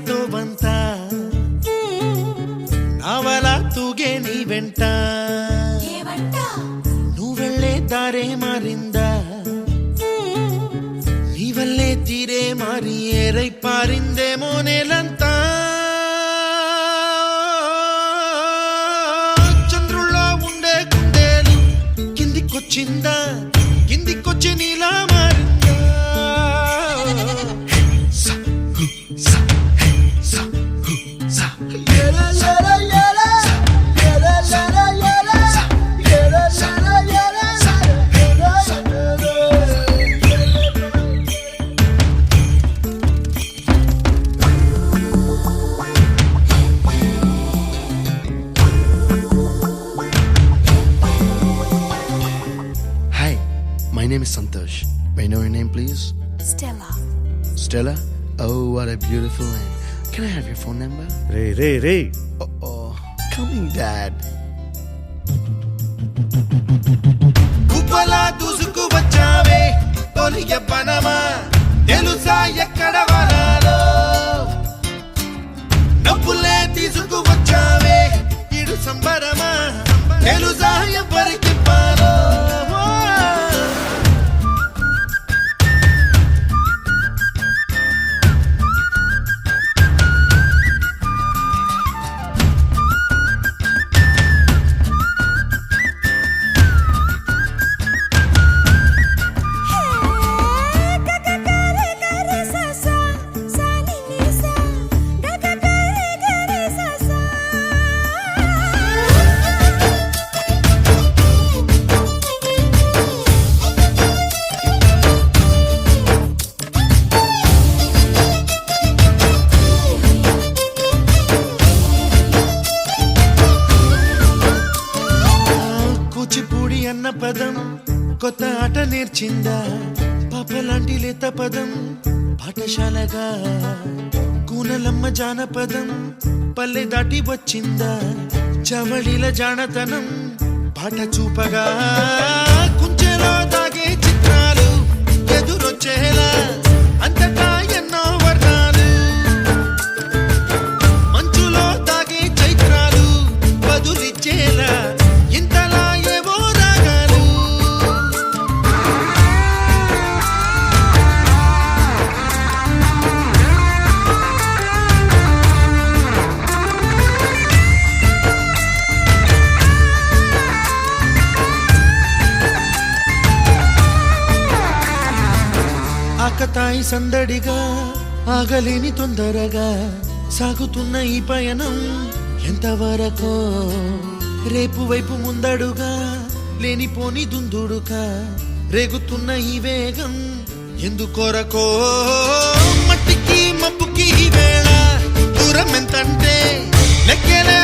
ఎంతో వంత నావల తూగే నీ వెంట నువ్వెళ్ళే దారే మారిందా నీ వల్లే తీరే మారి ఏరై పారిందేమో నేలంతా చంద్రుల్లో ఉండే గుండెలు కిందికొచ్చిందా కిందికొచ్చి నీలా మారిందా My name is Santosh. May I know your name, please? Stella. Stella? Oh, what a beautiful name. Can I have your phone number? Ray Oh, coming, Dad. కుప్పలా దూసుకు వచ్చావే తొలి ఎప్పనమా తెలుసా ఎక్కడ వనాలో నవ్వులే తీసుకు వచ్చావే ఇడు సంబరమా తెలుసా ఎవరికి పాలో కూచిపూడి అన్న పదం కొత్త ఆట నేర్చిందా పాపలాంటి లేత పదం పాఠశాలగా కూనలమ్మ జానపదం పల్లె దాటి వచ్చిందా చవళిల జానతనం పాట చూపగా కుంచెలో దాగే చిత్రాలు ఎదురొచ్చేలా అంతటా ఎన్నో వర్ణాలు మంచులో దాగే చైత్రాలు బదులిచ్చేలా ఇంతలా ఏవో రాగాలు ఆకతాయి సందడిగా ఆగలేని తొందరగా సాగుతున్న ఈ పయనం ఎంతవరకో రేపు వైపు ముందడుగా లేనిపోని దుందుడుగా రేగుతున్న ఈ వేగం ఎందుకొరకో మట్టికి మబ్బుకి ఈ వేళ దూరం ఎంతంటే లెక్కలే